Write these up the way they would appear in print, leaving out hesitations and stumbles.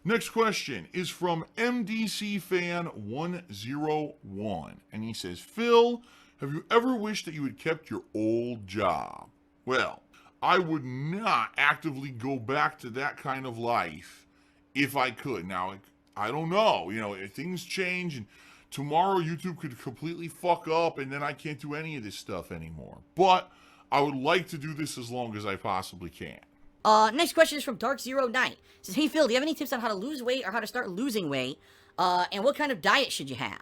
Next question is from MDCFan101. And he says, Phil, have you ever wished that you had kept your old job? Well, I would not actively go back to that kind of life if I could. Now, I don't know. If things change and tomorrow YouTube could completely fuck up and then I can't do any of this stuff anymore. But I would like to do this as long as I possibly can. Next question is from Dark09. It says, hey Phil, do you have any tips on how to lose weight or how to start losing weight? And what kind of diet should you have?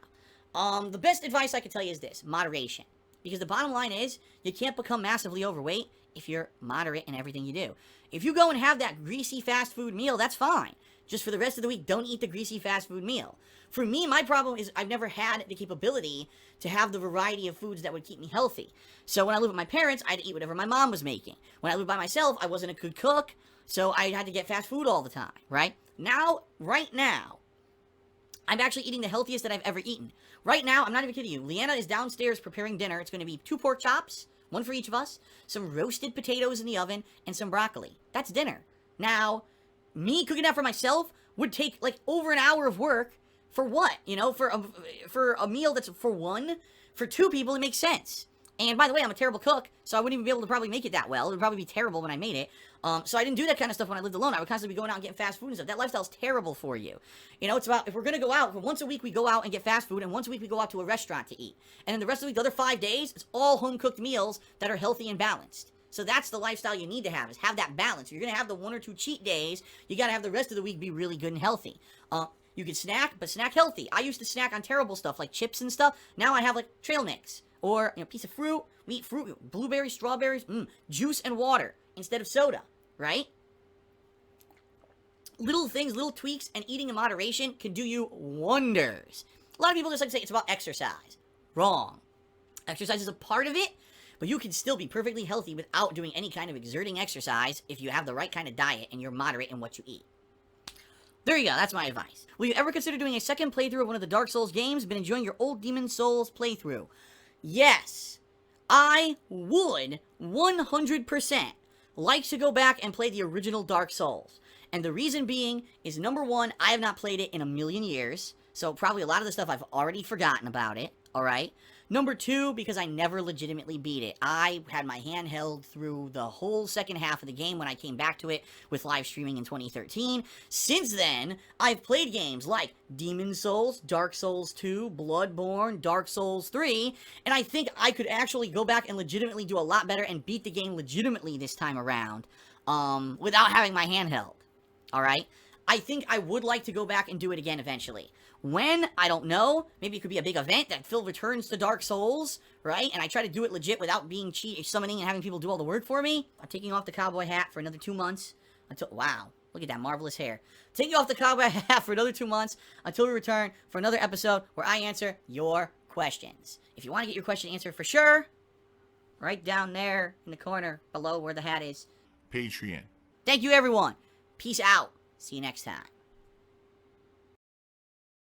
The best advice I can tell you is this: moderation. Because the bottom line is, you can't become massively overweight if you're moderate in everything you do. If you go and have that greasy fast food meal, that's fine. Just for the rest of the week, don't eat the greasy fast food meal. For me, my problem is I've never had the capability to have the variety of foods that would keep me healthy. So when I lived with my parents, I had to eat whatever my mom was making. When I lived by myself, I wasn't a good cook, so I had to get fast food all the time, right? Right now, I'm actually eating the healthiest that I've ever eaten. Right now, I'm not even kidding you, Leanna is downstairs preparing dinner. It's going to be 2 pork chops, 1 for each of us, some roasted potatoes in the oven, and some broccoli. That's dinner. Now, me cooking that for myself would take like over an hour of work. For what? For a meal that's for 1, for 2 people, it makes sense. And by the way, I'm a terrible cook, so I wouldn't even be able to probably make it that well. It would probably be terrible when I made it. So I didn't do that kind of stuff when I lived alone. I would constantly be going out and getting fast food and stuff. That lifestyle's terrible for you. It's about, if we're going to go out, once a week we go out and get fast food, and once a week we go out to a restaurant to eat. And then the rest of the week, the other 5 days, it's all home-cooked meals that are healthy and balanced. So that's the lifestyle you need to have, is have that balance. If you're going to have the 1 or 2 cheat days, you got to have the rest of the week be really good and healthy. You can snack, but snack healthy. I used to snack on terrible stuff like chips and stuff. Now I have like trail mix or a piece of fruit. We eat fruit, blueberries, strawberries, juice and water instead of soda, right? Little things, little tweaks, and eating in moderation can do you wonders. A lot of people just like to say it's about exercise. Wrong. Exercise is a part of it, but you can still be perfectly healthy without doing any kind of exerting exercise if you have the right kind of diet and you're moderate in what you eat. There you go, that's my advice. Will you ever consider doing a second playthrough of one of the Dark Souls games? Been enjoying your old Demon Souls playthrough. Yes, I would 100% like to go back and play the original Dark Souls. And the reason being is, number 1, I have not played it in a million years, so probably a lot of the stuff I've already forgotten about it, alright? Number 2, because I never legitimately beat it. I had my hand held through the whole second half of the game when I came back to it with live streaming in 2013. Since then, I've played games like Demon Souls, Dark Souls 2, Bloodborne, Dark Souls 3, and I think I could actually go back and legitimately do a lot better and beat the game legitimately this time around, without having my hand held. Alright? I think I would like to go back and do it again eventually. When? I don't know. Maybe it could be a big event that Phil returns to Dark Souls, right? And I try to do it legit without being summoning and having people do all the work for me. I'm taking off the cowboy hat for another 2 months until, wow, look at that marvelous hair. Taking off the cowboy hat for another 2 months until we return for another episode where I answer your questions. If you want to get your question answered for sure, right down there in the corner below where the hat is. Patreon. Thank you, everyone. Peace out. See you next time.